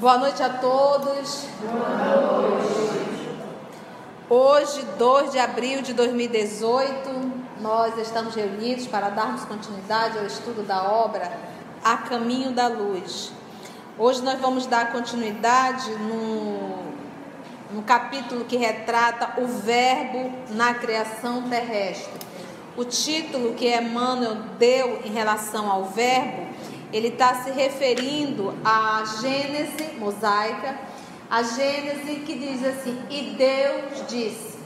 Boa noite a todos. Boa noite. Hoje, 2 de abril de 2018, nós estamos reunidos para darmos continuidade ao estudo da obra A Caminho da Luz. Hoje nós vamos dar continuidade no capítulo que retrata o Verbo na criação terrestre. O título que Emmanuel deu em relação ao Verbo, ele está se referindo à Gênese mosaica, a Gênese que diz assim: e Deus disse,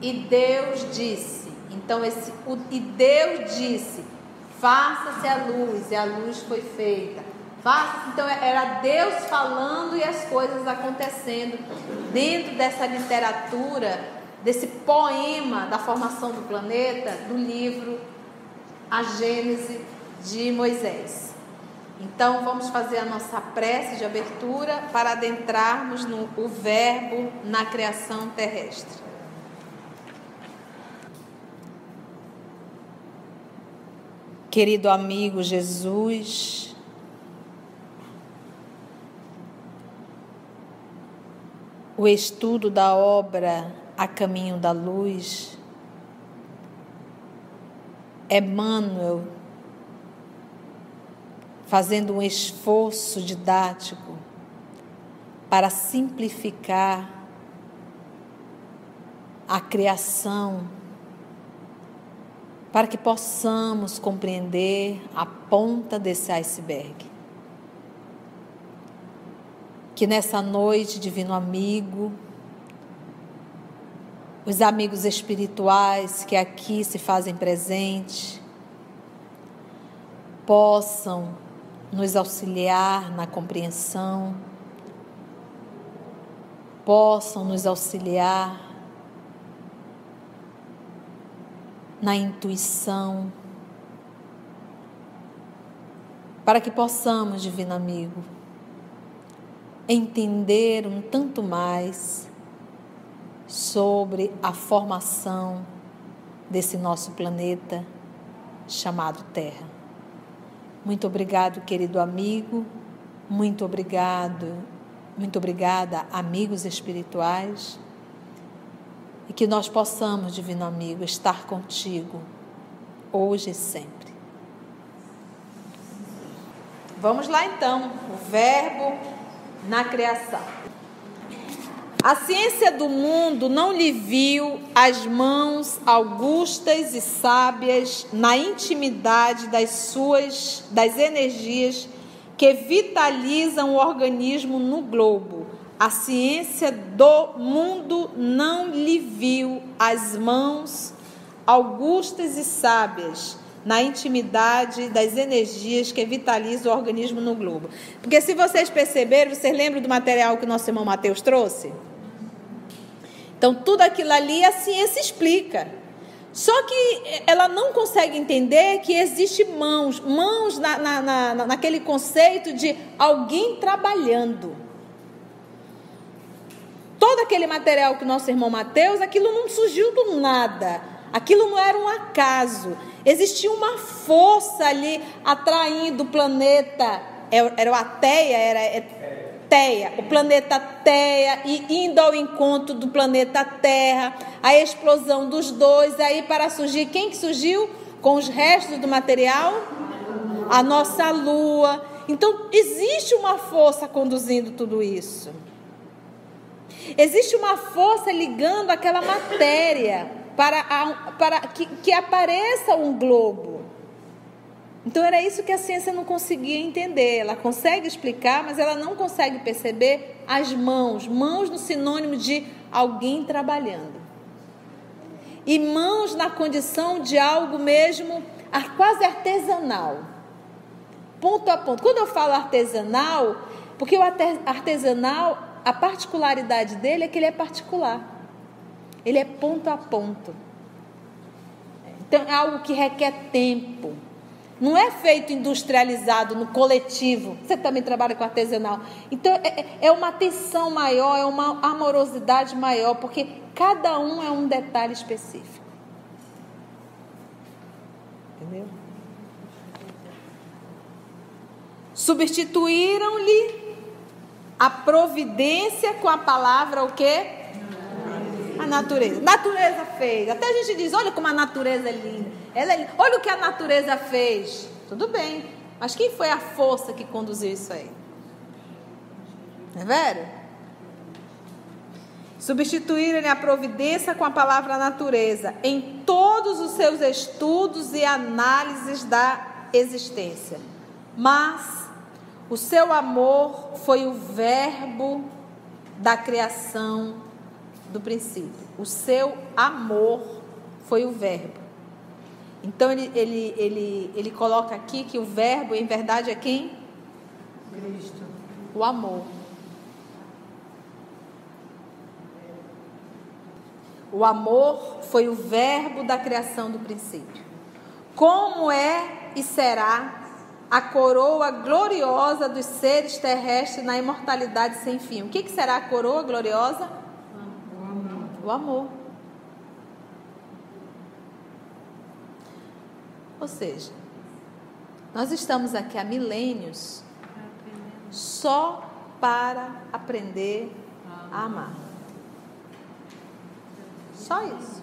e Deus disse. Então e Deus disse, faça-se a luz, e a luz foi feita. Então era Deus falando e as coisas acontecendo dentro dessa literatura, desse poema da formação do planeta, do livro A Gênese de Moisés. Então vamos fazer a nossa prece de abertura para adentrarmos no Verbo na criação terrestre. Querido amigo Jesus, o estudo da obra A Caminho da Luz, Emmanuel, fazendo um esforço didático para simplificar a criação, para que possamos compreender a ponta desse iceberg. Que nessa noite, divino amigo, os amigos espirituais que aqui se fazem presentes, possam nos auxiliar na compreensão, possam nos auxiliar na intuição, para que possamos, divino amigo, entender um tanto mais sobre a formação desse nosso planeta chamado Terra. Muito obrigado, querido amigo, muito obrigada, amigos espirituais, e que nós possamos, divino amigo, estar contigo, hoje e sempre. Vamos lá então, o Verbo na criação. A ciência do mundo não lhe viu as mãos augustas e sábias na intimidade das energias que vitalizam o organismo no globo. A ciência do mundo não lhe viu as mãos augustas e sábias na intimidade das energias que vitalizam o organismo no globo. Porque se vocês perceberam, vocês lembram do material que o nosso irmão Mateus trouxe? Então, tudo aquilo ali a ciência explica. Só que ela não consegue entender que existe mãos naquele conceito de alguém trabalhando. Todo aquele material que o nosso irmão Mateus, aquilo não surgiu do nada. Aquilo não era um acaso. Existia uma força ali atraindo o planeta. Era a Teia, o planeta Teia, e indo ao encontro do planeta Terra, a explosão dos dois, aí para surgir, quem que surgiu com os restos do material? A nossa Lua. Então, existe uma força conduzindo tudo isso. Existe uma força ligando aquela matéria para que apareça um globo. Então era isso que a ciência não conseguia entender. Ela consegue explicar, mas ela não consegue perceber as mãos. Mãos no sinônimo de alguém trabalhando. E mãos na condição de algo mesmo quase artesanal. Ponto a ponto. Quando eu falo artesanal, porque o artesanal, a particularidade dele é que ele é particular. Ele é ponto a ponto. Então é algo que requer tempo. Não é feito industrializado no coletivo. Você também trabalha com artesanal. Então, é uma atenção maior, é uma amorosidade maior, porque cada um é um detalhe específico. Entendeu? Substituíram-lhe A providência com a palavra o quê? A natureza. Natureza fez. Até a gente diz, olha como a natureza é linda. Olha o que a natureza fez. Tudo bem. Mas quem foi a força que conduziu isso aí? Não é verdade? Substituíram a providência com a palavra natureza em todos os seus estudos e análises da existência. Mas o seu amor foi o verbo da criação do princípio. O seu amor foi o verbo. Então ele coloca aqui que o verbo em verdade é quem? Cristo. O amor. O amor foi o verbo da criação do princípio. Como é e será a coroa gloriosa dos seres terrestres na imortalidade sem fim? O que será a coroa gloriosa? O amor. O amor. Ou seja, nós estamos aqui há milênios só para aprender a amar. Só isso.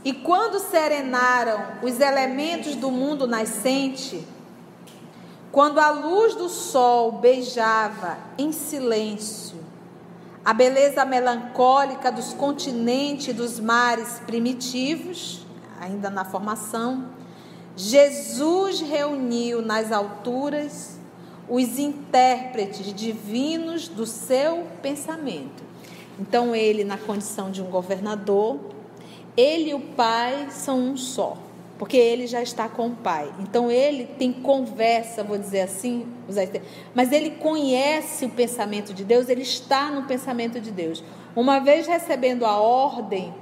E quando serenaram os elementos do mundo nascente, quando a luz do sol beijava em silêncio a beleza melancólica dos continentes e dos mares primitivos, ainda na formação, Jesus reuniu nas alturas os intérpretes divinos do seu pensamento. Então ele, na condição de um governador, ele e o Pai são um só, porque ele já está com o Pai. Então ele tem conversa, vou dizer assim, mas ele conhece o pensamento de Deus, ele está no pensamento de Deus. Uma vez recebendo a ordem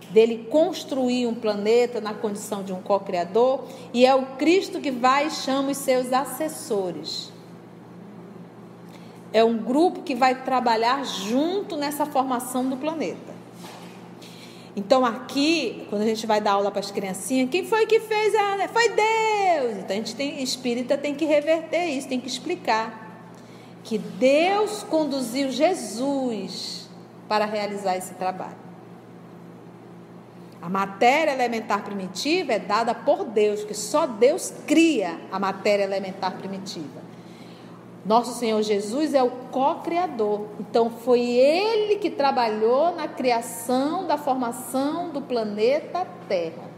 dele construir um planeta na condição de um co-criador, e é o Cristo que vai e chama os seus assessores. É um grupo que vai trabalhar junto nessa formação do planeta. Então aqui, quando a gente vai dar aula para as criancinhas, quem foi que fez? Foi Deus. Então a gente espírita tem que reverter isso, tem que explicar que Deus conduziu Jesus para realizar esse trabalho. A matéria elementar primitiva é dada por Deus, que só Deus cria a matéria elementar primitiva. Nosso Senhor Jesus é o co-criador. Então foi Ele que trabalhou na criação, da formação do planeta Terra.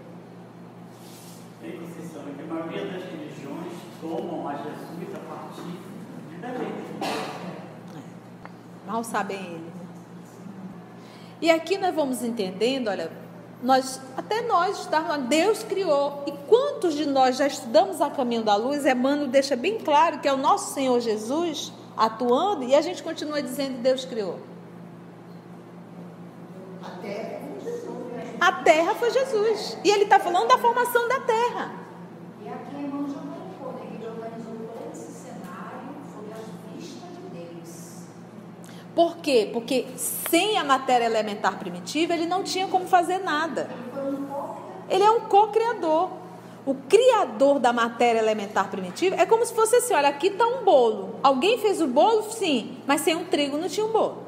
Tem concessão que a maioria das religiões tomam a Jesus a partir de Belém. Mal sabem Ele. E aqui nós vamos entendendo, olha, nós estamos, Deus criou. E quantos de nós já estudamos a Caminho da Luz? Emmanuel deixa bem claro que é o nosso Senhor Jesus atuando, e a gente continua dizendo Deus criou. A terra foi Jesus. E ele está falando da formação da terra. E aqui a irmã já colocou, né? Ele organizou todo esse cenário sob as vistas de Deus. Por quê? Porque sem a matéria elementar primitiva, ele não tinha como fazer nada. Ele é um co-criador. O criador da matéria elementar primitiva é como se fosse assim, olha, aqui está um bolo. Alguém fez o bolo? Sim, mas sem um trigo não tinha um bolo.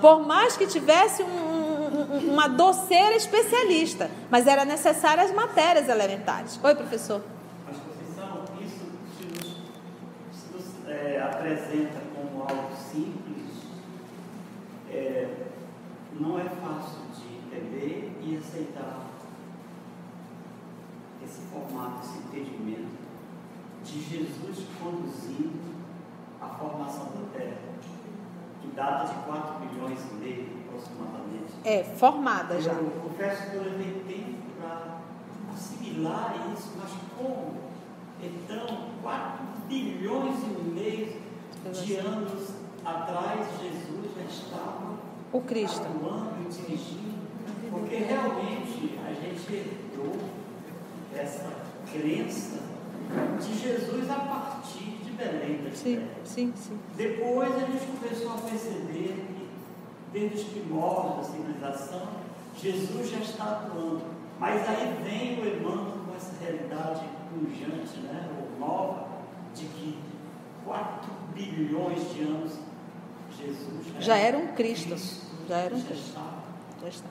Por mais que tivesse uma doceira especialista, mas era necessário as matérias elementares. Oi, professor. Mas, Conceição, isso se nos apresenta como algo simples, não é fácil de entender e aceitar esse formato, esse entendimento de Jesus conduzindo a formação da Terra, que data de 4 milhões e meio aproximadamente. Formada já. Eu confesso que eu levei tempo para assimilar isso, mas como? Então, 4 bilhões e meio de anos atrás, Jesus já estava o Cristo atuando e dirigindo, porque realmente a gente herdou essa crença de Jesus a partir de Belém da Terra. Sim. Depois a gente começou a perceber que desde os primórdios da civilização, Jesus já está atuando. Mas aí vem o Emmanuel com essa realidade pujante, né, ou nova, de que 4 bilhões de anos Jesus já era um Cristo. Já era um já Cristo. estava. Já está.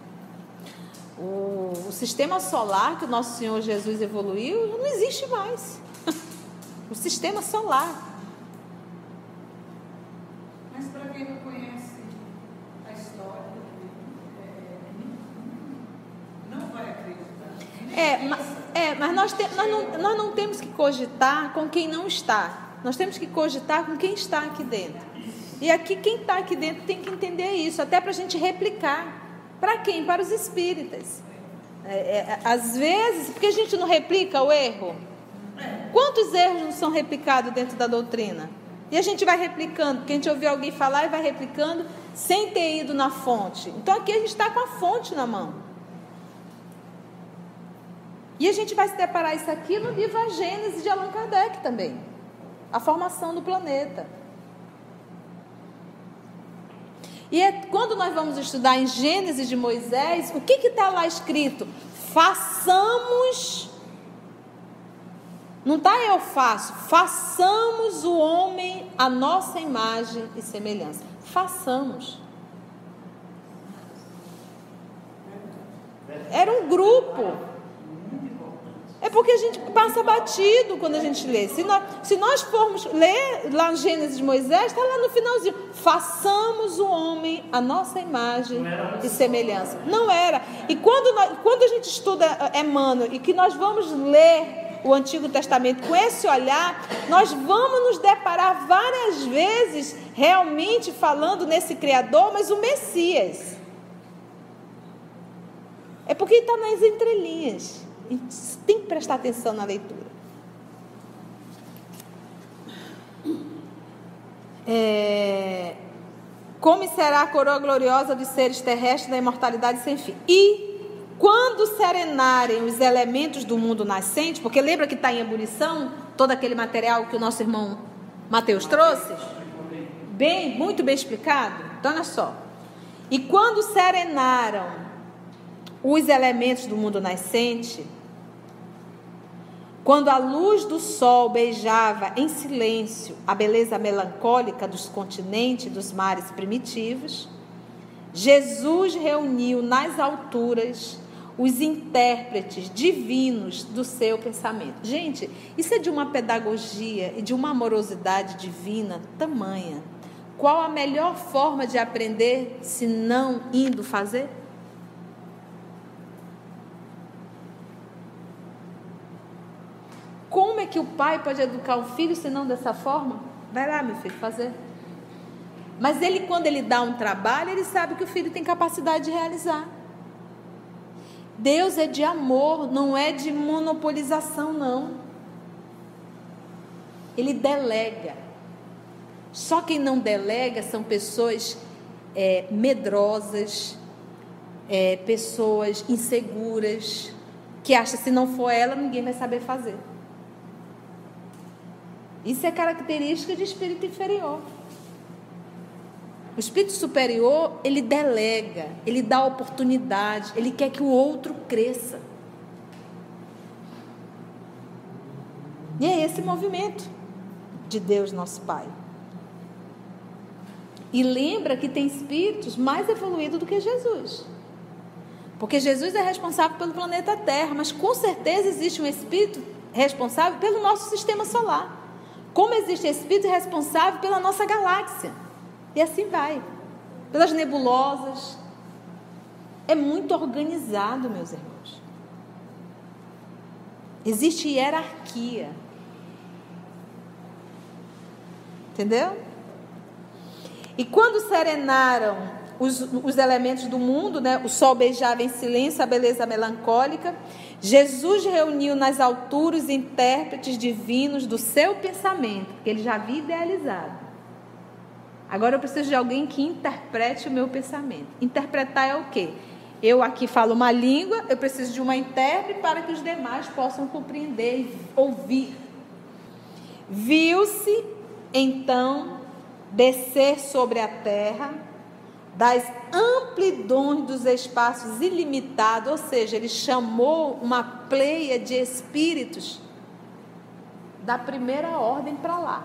O sistema solar que o nosso Senhor Jesus evoluiu não existe mais. O sistema solar. Mas para quem não conhece a história, não vai acreditar. Mas nós não temos que cogitar com quem não está. Nós temos que cogitar com quem está aqui dentro. E aqui, quem está aqui dentro tem que entender isso, até para a gente replicar. Para quem? Para os espíritas. Às vezes, porque a gente não replica o erro? Quantos erros não são replicados dentro da doutrina? E a gente vai replicando, porque a gente ouviu alguém falar e vai replicando sem ter ido na fonte. Então aqui a gente está com a fonte na mão. E a gente vai se deparar isso aqui no livro A Gênese de Allan Kardec também. A formação do planeta. E quando nós vamos estudar em Gênesis de Moisés, o que está lá escrito? Façamos, não está eu faço, façamos o homem à nossa imagem e semelhança. Façamos. Era um grupo. É porque a gente passa batido quando a gente lê. Se nós formos ler lá no Gênesis de Moisés, está lá no finalzinho. Façamos o homem à nossa imagem e semelhança. Não era. E quando a gente estuda Emmanuel e que nós vamos ler o Antigo Testamento com esse olhar, nós vamos nos deparar várias vezes realmente falando nesse Criador, mas o Messias. É porque está nas entrelinhas. A gente tem que prestar atenção na leitura. Como será a coroa gloriosa dos seres terrestres da imortalidade sem fim? E quando serenarem os elementos do mundo nascente, porque lembra que está em ebulição todo aquele material que o nosso irmão Mateus trouxe? Muito bem explicado. Então olha só. E quando serenaram os elementos do mundo nascente, quando a luz do sol beijava em silêncio a beleza melancólica dos continentes, dos mares primitivos, Jesus reuniu nas alturas os intérpretes divinos do seu pensamento. Gente, isso é de uma pedagogia e de uma amorosidade divina tamanha. Qual a melhor forma de aprender se não indo fazer? Como é que o pai pode educar o filho se não dessa forma? Vai lá, meu filho, fazer. Mas ele, quando ele dá um trabalho, ele sabe que o filho tem capacidade de realizar. Deus é de amor, não é de monopolização, não. Ele delega. Só quem não delega são pessoas medrosas, pessoas inseguras, que acham que se não for ela, ninguém vai saber fazer. Isso é característica de espírito inferior. O espírito superior, ele delega, ele dá oportunidade, ele quer que o outro cresça. E é esse movimento de Deus, nosso Pai. E lembra que tem espíritos mais evoluídos do que Jesus. Porque Jesus é responsável pelo planeta Terra, mas com certeza existe um espírito responsável pelo nosso sistema solar. Como existe espírito responsável pela nossa galáxia. E assim vai. Pelas nebulosas. É muito organizado, meus irmãos. Existe hierarquia. Entendeu? E quando serenaram os elementos do mundo, né? O sol beijava em silêncio a beleza melancólica, Jesus reuniu nas alturas intérpretes divinos do seu pensamento, que ele já havia idealizado. Agora eu preciso de alguém que interprete o meu pensamento. Interpretar é o quê? Eu aqui falo uma língua, eu preciso de uma intérprete para que os demais possam compreender e ouvir. Viu-se, então, descer sobre a terra das amplidões dos espaços ilimitados, ou seja, ele chamou uma pleia de espíritos da primeira ordem para lá.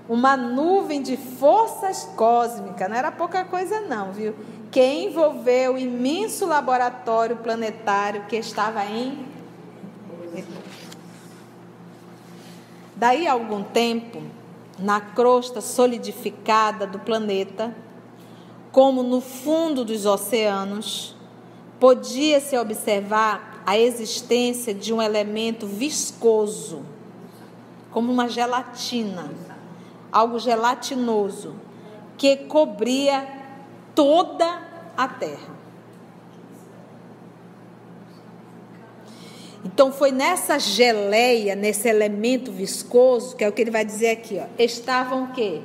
Uma nuvem de forças cósmicas, não era pouca coisa não, viu? Que envolveu o imenso laboratório planetário que estava em repouso. Daí a algum tempo, na crosta solidificada do planeta, como no fundo dos oceanos, podia-se observar a existência de um elemento viscoso, como uma gelatina, algo gelatinoso, que cobria toda a Terra. Então foi nessa geleia, nesse elemento viscoso, que é o que ele vai dizer aqui, ó, estavam o quê?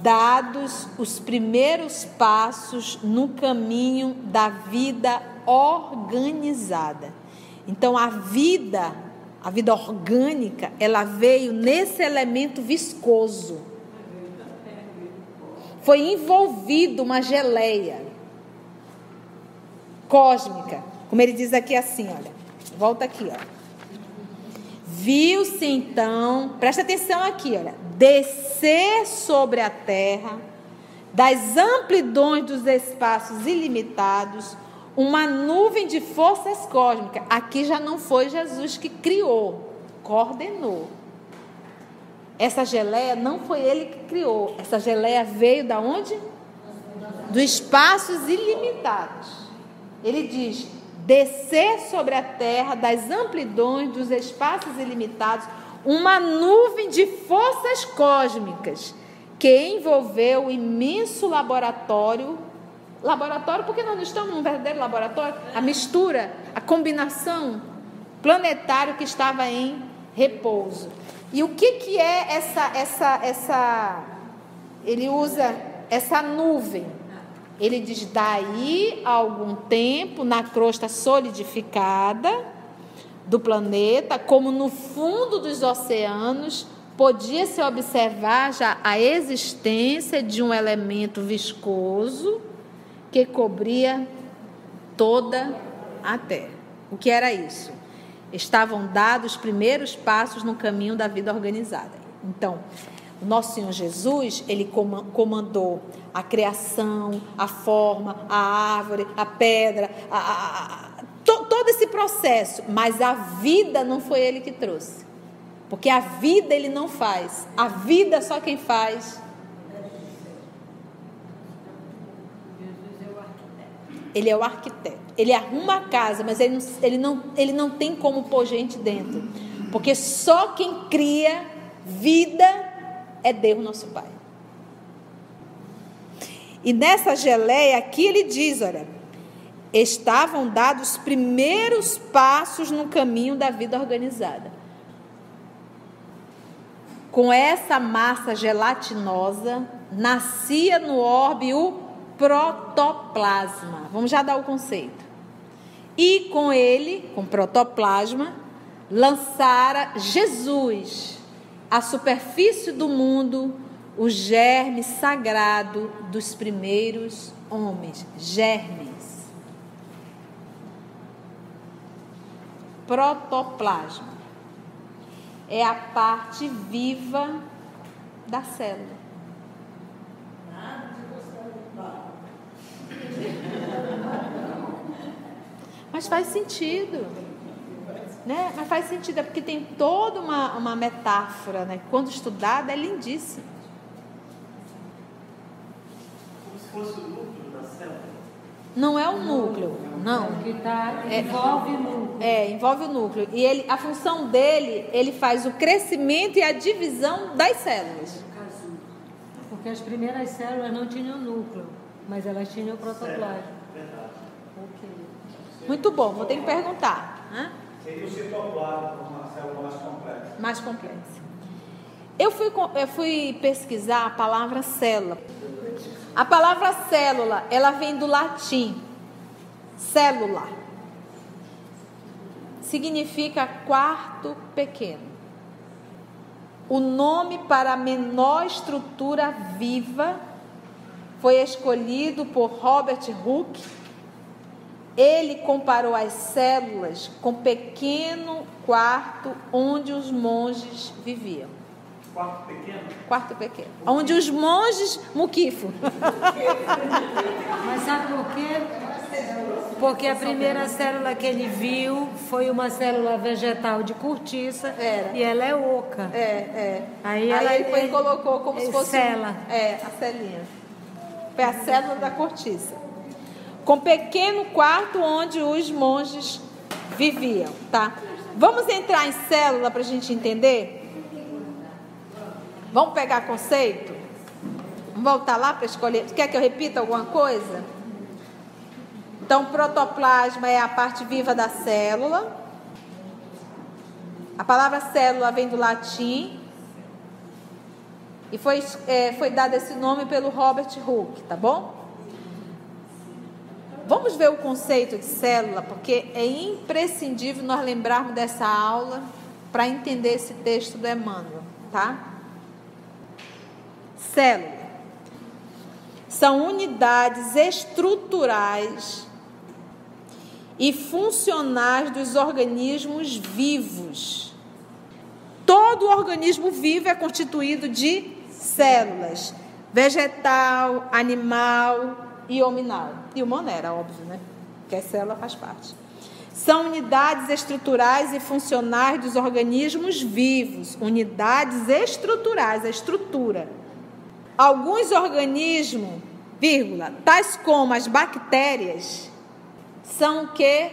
Dados os primeiros passos no caminho da vida organizada. Então a vida orgânica, ela veio nesse elemento viscoso. Foi envolvido uma geleia cósmica, como ele diz aqui assim, olha. Volta aqui, ó. Viu-se então, presta atenção aqui, olha, descer sobre a terra, das amplidões dos espaços ilimitados, uma nuvem de forças cósmicas. Aqui já não foi Jesus que criou, coordenou. Essa geleia não foi ele que criou. Essa geleia veio da onde? Dos espaços ilimitados. Ele diz: descer sobre a terra, das amplidões dos espaços ilimitados, uma nuvem de forças cósmicas que envolveu o imenso laboratório porque nós não estamos num verdadeiro laboratório, a mistura, a combinação planetário que estava em repouso. E o que é essa ele usa essa nuvem. Ele diz: daí a algum tempo, na crosta solidificada do planeta, como no fundo dos oceanos, podia-se observar já a existência de um elemento viscoso que cobria toda a Terra. O que era isso? Estavam dados os primeiros passos no caminho da vida organizada. Então, o nosso Senhor Jesus, ele comandou a criação, a forma, a árvore, a pedra, todo esse processo, mas a vida não foi ele que trouxe, porque a vida ele não faz, a vida só quem faz. Ele é o arquiteto, ele arruma a casa, mas ele não tem como pôr gente dentro, porque só quem cria vida é Deus, nosso Pai. E nessa geleia aqui ele diz, olha, estavam dados os primeiros passos no caminho da vida organizada. Com essa massa gelatinosa, nascia no orbe o protoplasma. Vamos já dar o conceito. E com ele, com protoplasma, lançara Jesus à superfície do mundo o germe sagrado dos primeiros homens. Germes. Protoplasma é a parte viva da célula. Mas faz sentido, né? Mas faz sentido, é porque tem toda uma metáfora, né? Quando estudada é lindíssimo. Como se fosse o núcleo da célula? Não é o núcleo, não. Envolve o núcleo. Envolve o núcleo. E a função dele, ele faz o crescimento e a divisão das células. Porque as primeiras células não tinham núcleo, mas elas tinham o protoplasma. Muito bom, vou ter que perguntar. Seria o citoplasma, uma célula mais complexa. Mais complexa. Eu fui pesquisar a palavra célula. A palavra célula, ela vem do latim. Célula. Significa quarto pequeno. O nome para a menor estrutura viva foi escolhido por Robert Hooke. Ele comparou as células com pequeno quarto onde os monges viviam. Quarto pequeno? Quarto pequeno. Onde os monges... Muquifo. Mas sabe por quê? Porque a primeira célula que ele viu foi uma célula vegetal de cortiça. Era. E ela é oca. Aí ele colocou como se fosse... célula. A celinha. Foi a célula da cortiça. Com pequeno quarto onde os monges viviam, tá? Vamos entrar em célula para a gente entender? Vamos pegar conceito? Vamos voltar lá para escolher. Quer que eu repita alguma coisa? Então, protoplasma é a parte viva da célula. A palavra célula vem do latim. E foi dado esse nome pelo Robert Hooke, tá bom? Vamos ver o conceito de célula, porque é imprescindível nós lembrarmos dessa aula para entender esse texto do Emmanuel, tá? Célula são unidades estruturais e funcionais dos organismos vivos. Todo organismo vivo é constituído de células, vegetal, animal e hominal. E humana era, óbvio, né? Porque a célula faz parte. São unidades estruturais e funcionais dos organismos vivos. Unidades estruturais, a estrutura. Alguns organismos, tais como as bactérias, são o quê?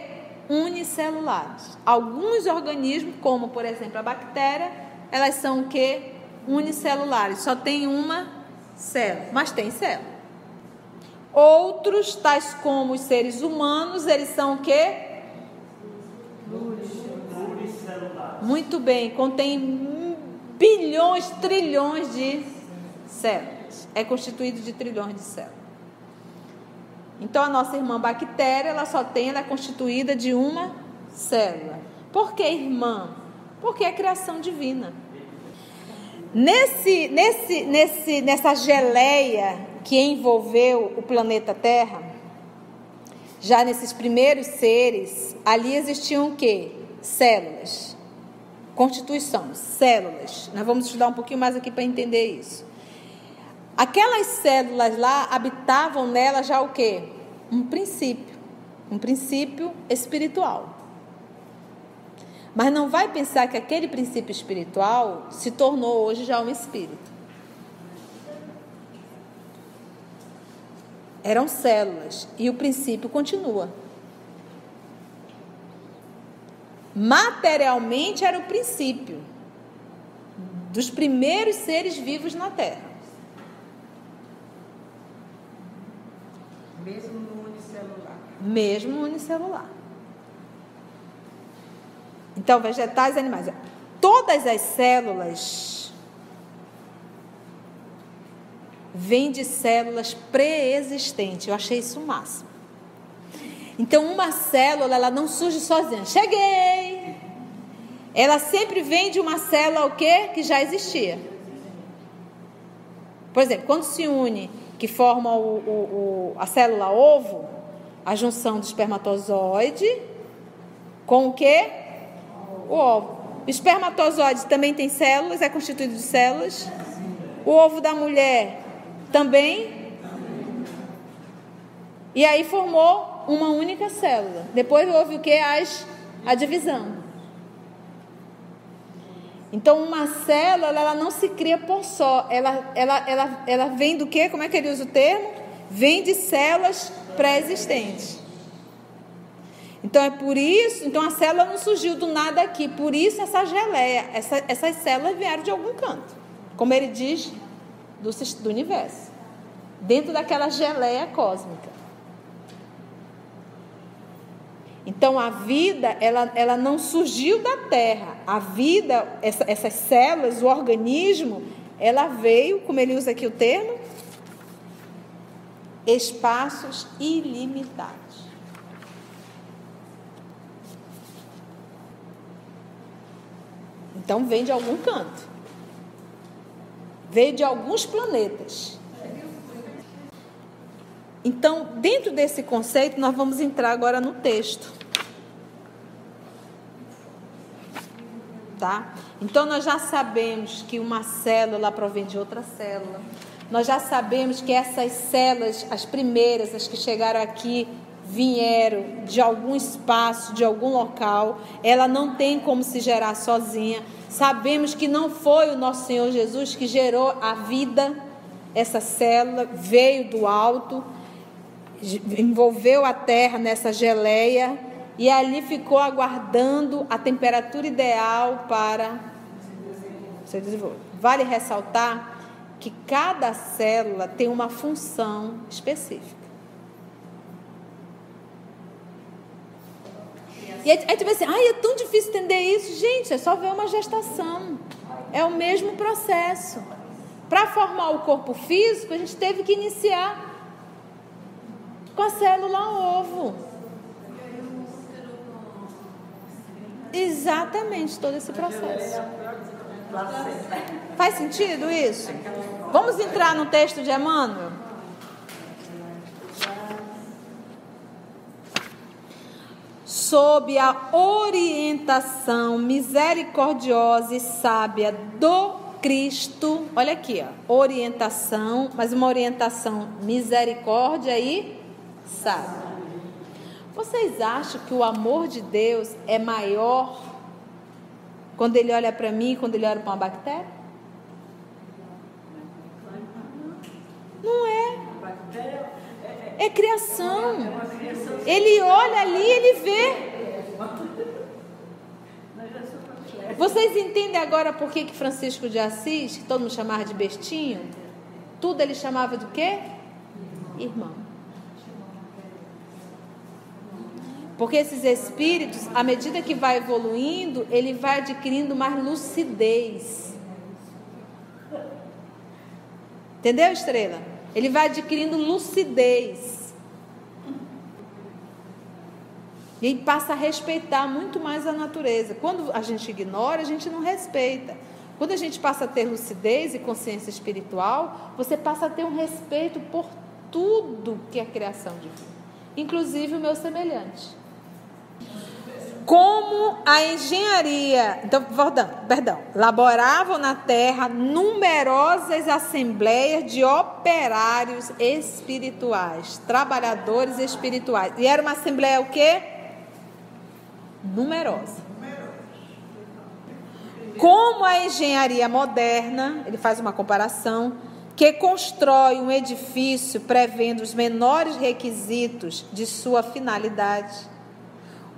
Unicelulares. Alguns organismos, como por exemplo a bactéria, elas são o quê? Unicelulares. Só tem uma célula, mas tem célula. Outros, tais como os seres humanos, eles são o quê? Pluricelulares. Muito bem, contém bilhões, trilhões de células. É constituído de trilhões de células. Então, a nossa irmã bactéria, ela é constituída de uma célula. Por que irmã? Porque é criação divina. Nessa geleia que envolveu o planeta Terra, já nesses primeiros seres, ali existiam o quê? Células. Constituição, células. Nós vamos estudar um pouquinho mais aqui para entender isso. Aquelas células lá habitavam nela já o quê? Um princípio espiritual. Mas não vai pensar que aquele princípio espiritual se tornou hoje já um espírito. Eram células e o princípio continua. Materialmente era o princípio dos primeiros seres vivos na Terra. Mesmo no unicelular. Mesmo no unicelular. Então, vegetais e animais. Todas as células vêm de células pré-existentes. Eu achei isso o máximo. Então, uma célula, ela não surge sozinha. Cheguei! Ela sempre vem de uma célula o quê? Que já existia. Por exemplo, quando se une, que forma a célula ovo, a junção do espermatozoide com o quê? O ovo. O espermatozoide também tem células, é constituído de células. O ovo da mulher também. E aí formou uma única célula. Depois houve o quê? A divisão. Então, uma célula, ela não se cria por só. Ela vem do quê? Como é que ele usa o termo? Vem de células pré-existentes. Então, é por isso... Então, a célula não surgiu do nada aqui. Por isso, essa geleia. Essas células vieram de algum canto. Como ele diz, do universo. Dentro daquela geleia cósmica. Então, a vida, ela não surgiu da Terra. A vida, essas células, o organismo, ela veio, como ele usa aqui o termo, espaços ilimitados. Então, vem de algum canto. Veio de alguns planetas. Então, dentro desse conceito, nós vamos entrar agora no texto. Tá? Então, nós já sabemos que uma célula provém de outra célula. Nós já sabemos que essas células, as primeiras, as que chegaram aqui, vieram de algum espaço, de algum local. Ela não tem como se gerar sozinha. Sabemos que não foi o nosso Senhor Jesus que gerou a vida. Essa célula veio do alto, envolveu a terra nessa geleia e ali ficou aguardando a temperatura ideal para seu desenvolvimento. Vale ressaltar que cada célula tem uma função específica. E aí tu vai assim, é tão difícil entender isso. Gente, é só ver uma gestação. É o mesmo processo. Para formar o corpo físico, a gente teve que iniciar com a célula ovo. Exatamente, todo esse processo. Faz sentido isso? Vamos entrar no texto de Emmanuel? Sob a orientação misericordiosa e sábia do Cristo, olha aqui, orientação, mas uma orientação misericórdia e sábia. Vocês acham que o amor de Deus é maior quando Ele olha para mim, quando Ele olha para uma bactéria? Não é. É criação. Ele olha ali, Ele vê. Vocês entendem agora por que Francisco de Assis, que todo mundo chamava de bestinho, tudo ele chamava de quê? Irmão. Porque esses espíritos, à medida que vai evoluindo, ele vai adquirindo mais lucidez. Entendeu, Estrela? Ele vai adquirindo lucidez. E ele passa a respeitar muito mais a natureza. Quando a gente ignora, a gente não respeita. Quando a gente passa a ter lucidez e consciência espiritual, você passa a ter um respeito por tudo que é criação divina, inclusive o meu semelhante. Como a engenharia, então, laboravam na terra numerosas assembleias de operários espirituais, trabalhadores espirituais. E era uma assembleia o quê? Numerosa. Como a engenharia moderna, ele faz uma comparação, que constrói um edifício prevendo os menores requisitos de sua finalidade,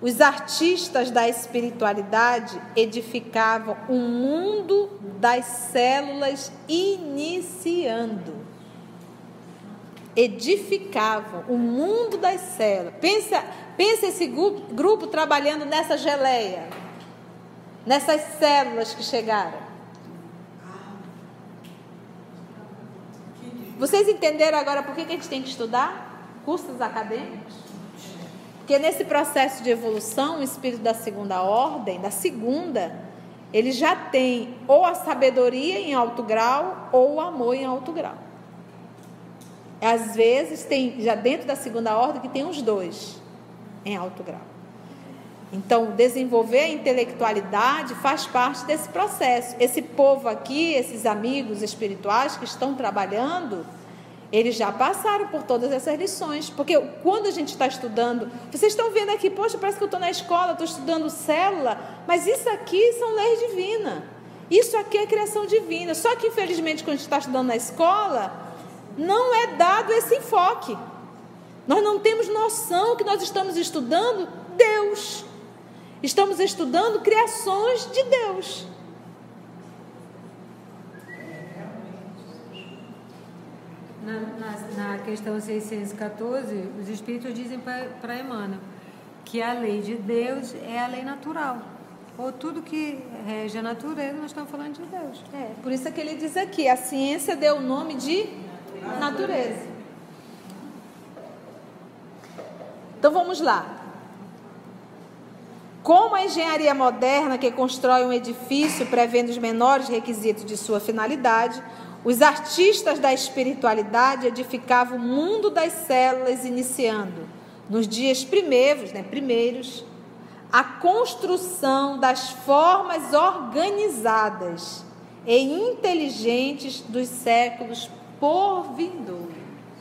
os artistas da espiritualidade edificavam o mundo das células iniciando. Edificavam o mundo das células. Pensa esse grupo trabalhando nessa geleia, nessas células que chegaram. Vocês entenderam agora por que a gente tem que estudar cursos acadêmicos? Porque nesse processo de evolução, o espírito da segunda ordem, ele já tem ou a sabedoria em alto grau ou o amor em alto grau. Às vezes tem, já dentro da segunda ordem, que tem os dois em alto grau. Então, desenvolver a intelectualidade faz parte desse processo. Esse povo aqui, esses amigos espirituais que estão trabalhando, eles já passaram por todas essas lições. Porque quando a gente está estudando, vocês estão vendo aqui, poxa, parece que eu estou na escola, estou estudando célula, mas isso aqui são leis divinas. Isso aqui é criação divina. Só que, infelizmente, quando a gente está estudando na escola, não é dado esse enfoque. Nós não temos noção que nós estamos estudando Deus. Estamos estudando criações de Deus. Na questão 614, os Espíritos dizem para Emmanuel que a lei de Deus é a lei natural. Ou tudo que rege a natureza, nós estamos falando de Deus. Por isso é que ele diz aqui, a ciência deu o nome de natureza. Então vamos lá. Como a engenharia moderna, que constrói um edifício prevendo os menores requisitos de sua finalidade, Os artistas da espiritualidade edificavam o mundo das células, iniciando, nos dias primeiros, a construção das formas organizadas e inteligentes dos séculos por vindouro.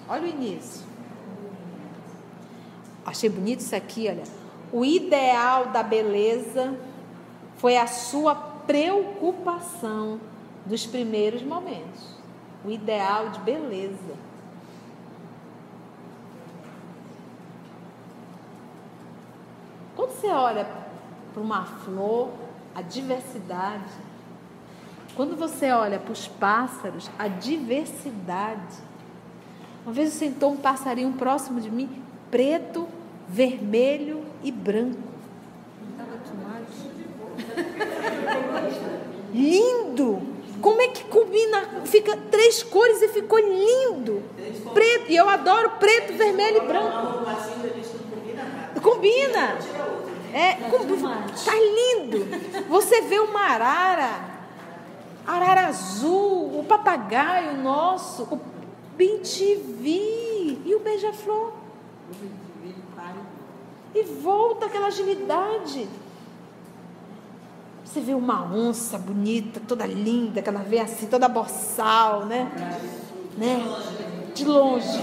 Olha o início. Achei bonito isso aqui, olha. O ideal da beleza foi a sua preocupação dos primeiros momentos. O ideal de beleza. Quando você olha para uma flor, a diversidade. Quando você olha para os pássaros, a diversidade. Uma vez sentou um passarinho próximo de mim, preto, vermelho e branco. Lindo! Como é que combina? Fica 3 cores e ficou lindo. Preto, e eu adoro preto, vermelho e branco. Combina. Tá lindo. Você vê uma arara azul, o papagaio nosso, o bem-te-vi e o beija-flor. E volta aquela agilidade. Você vê uma onça bonita, toda linda, que ela vê assim, toda boçal, né? De longe.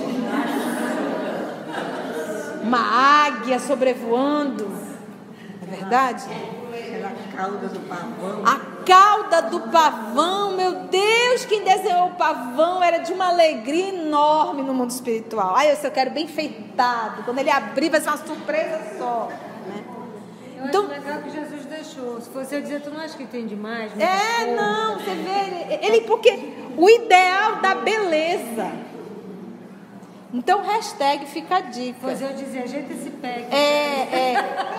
Uma águia sobrevoando. Não é verdade? A cauda do pavão. A cauda do pavão, meu Deus, quem desenhou o pavão era de uma alegria enorme no mundo espiritual. Ai, eu quero bem enfeitado. Quando ele abrir, vai ser uma surpresa só. Né? Eu acho legal que Jesus deixou. Se fosse eu dizer, tu não acha que tem demais? Não, você vê, ele porque o ideal da beleza. Então, hashtag fica a dica. Pois eu dizia, ajeita esse pé.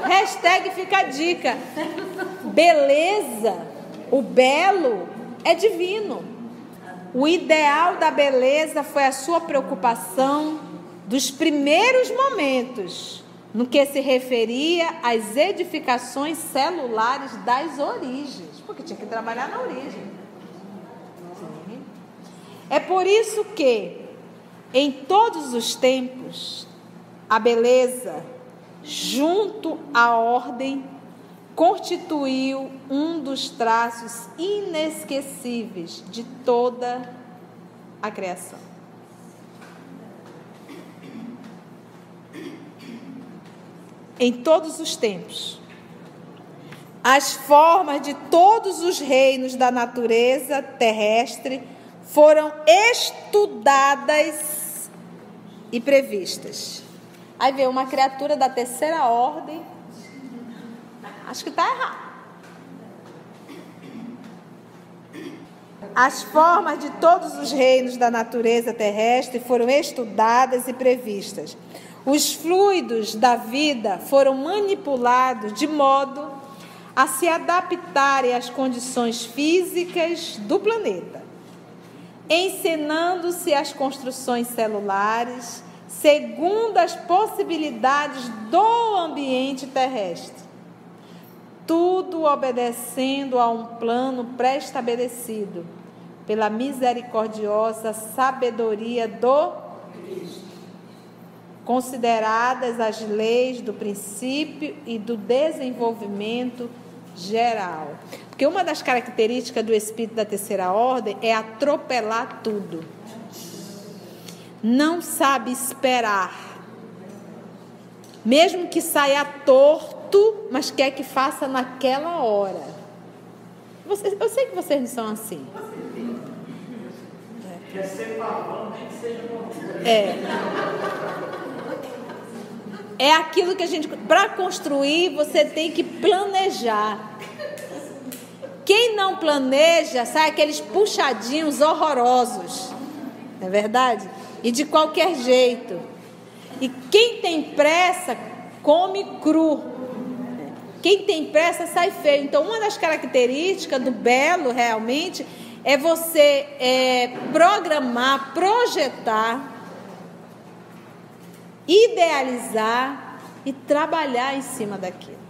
Hashtag fica a dica. Beleza, o belo é divino. O ideal da beleza foi a sua preocupação dos primeiros momentos, no que se referia às edificações celulares das origens, porque tinha que trabalhar na origem. Sim. É por isso que, em todos os tempos, a beleza, junto à ordem, constituiu um dos traços inesquecíveis de toda a criação. Em todos os tempos, as formas de todos os reinos da natureza terrestre foram estudadas e previstas. Aí veio uma criatura da terceira ordem. Acho que está errado. As formas de todos os reinos da natureza terrestre foram estudadas e previstas. Os fluidos da vida foram manipulados de modo a se adaptarem às condições físicas do planeta, ensinando-se as construções celulares segundo as possibilidades do ambiente terrestre. Tudo obedecendo a um plano pré-estabelecido pela misericordiosa sabedoria do Cristo, consideradas as leis do princípio e do desenvolvimento geral. Porque uma das características do espírito da terceira ordem é atropelar tudo. Não sabe esperar. Mesmo que saia torto, mas quer que faça naquela hora. Eu sei que vocês não são assim. Quer ser pavão, nem que seja bom. É aquilo que a gente... Para construir, você tem que planejar. Quem não planeja, sai aqueles puxadinhos horrorosos. Não é verdade? E de qualquer jeito. E quem tem pressa, come cru. Quem tem pressa, sai feio. Então, uma das características do belo, realmente, é você programar, projetar, idealizar e trabalhar em cima daquilo.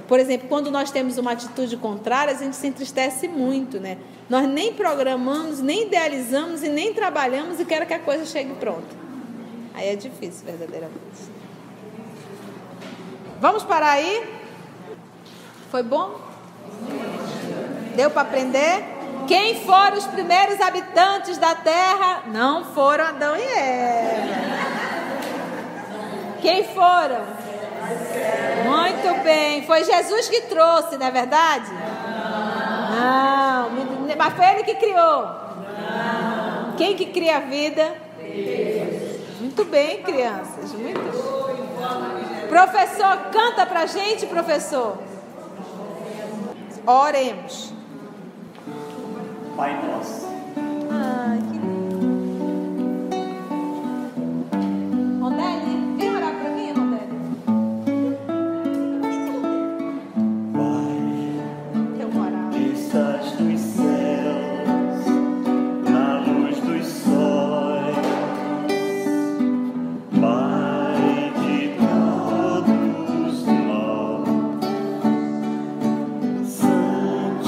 Por exemplo, quando nós temos uma atitude contrária, a gente se entristece muito, né? Nós nem programamos, nem idealizamos e nem trabalhamos e quer que a coisa chegue pronta. Aí é difícil, verdadeiramente. Vamos parar aí? Foi bom? Deu para aprender? Quem foram os primeiros habitantes da terra? Não foram Adão e Eva. Quem foram? Muito bem. Foi Jesus que trouxe, não é verdade? Não. Mas foi ele que criou? Não. Quem que cria a vida? Deus. Muito bem, crianças. Muito bem. Professor, canta pra gente, professor. Oremos. Pai nosso. Ai, que lindo. Rondelli, vem orar pra mim, Rondelli. Pai, Teu moral. que estás nos céus, na luz dos sóis, Pai de todos nós, santificado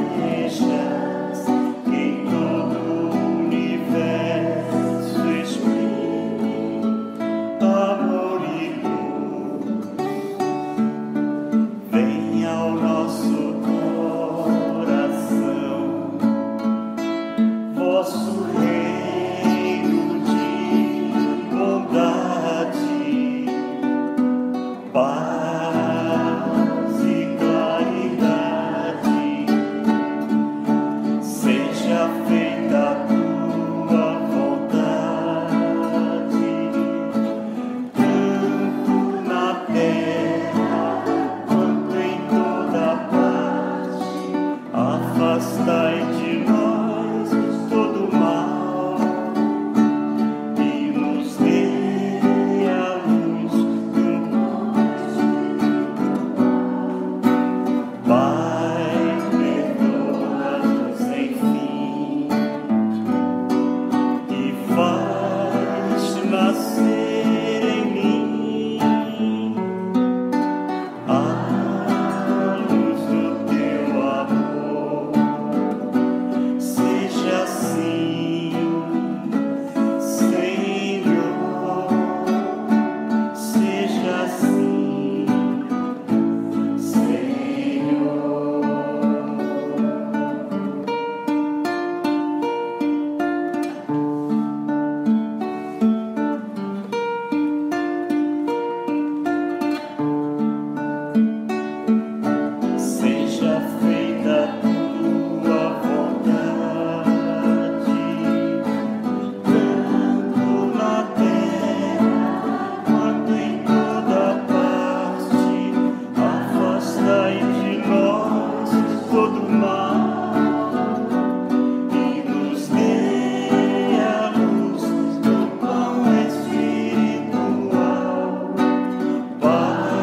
sejas, em todo o universo exprime amor e luz. Vem ao nosso coração vosso reino de bondade, paz e claridade. Seja feita a tua vontade, tanto na terra quanto em toda parte. Afastai de nós todo mal e nos dê a luz do Pai, perdoa-nos enfim e faz nascer em mim a luz do teu amor. Seja assim, Senhor, seja assim, Senhor. Seja feita a tua vontade, tanto na terra quanto em toda parte. Afastai de nós todo mal e nos dê a luz do pão espiritual. Pai,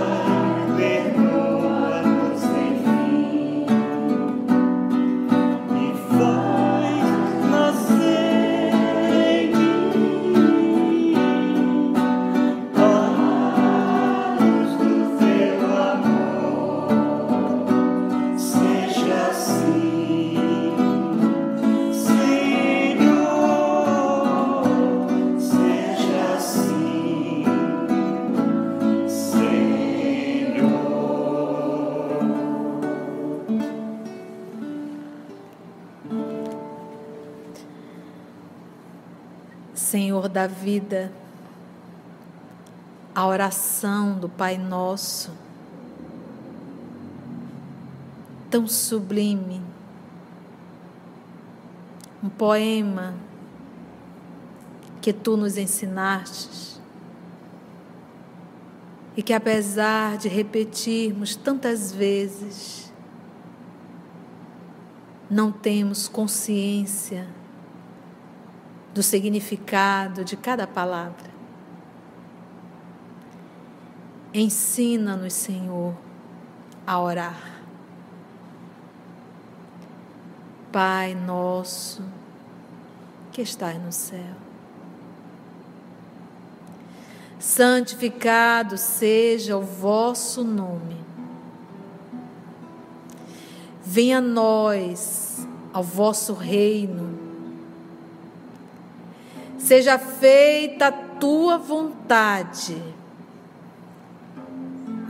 perdoa-nos enfim e faz nascer em mim a luz do teu amor. Seja assim, Senhor, seja assim, Senhor. Senhor da vida, a oração do Pai Nosso, tão sublime, um poema que Tu nos ensinastes e que, apesar de repetirmos tantas vezes, não temos consciência do significado de cada palavra. Ensina-nos, Senhor, a orar. Pai nosso, que estás no céu, santificado seja o vosso nome. Venha a nós, ao vosso reino. Seja feita a tua vontade,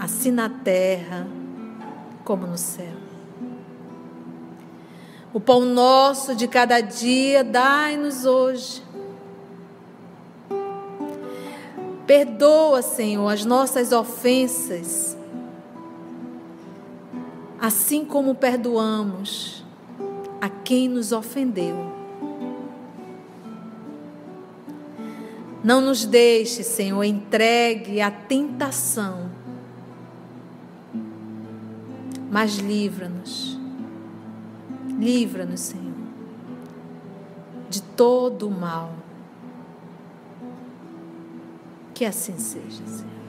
assim na terra como no céu. O pão nosso de cada dia dai-nos hoje. Perdoa, Senhor, as nossas ofensas, assim como perdoamos a quem nos ofendeu. Não nos deixe, Senhor, entregue à tentação, mas livra-nos. Livra-nos, Senhor, de todo o mal. Que assim seja, Senhor.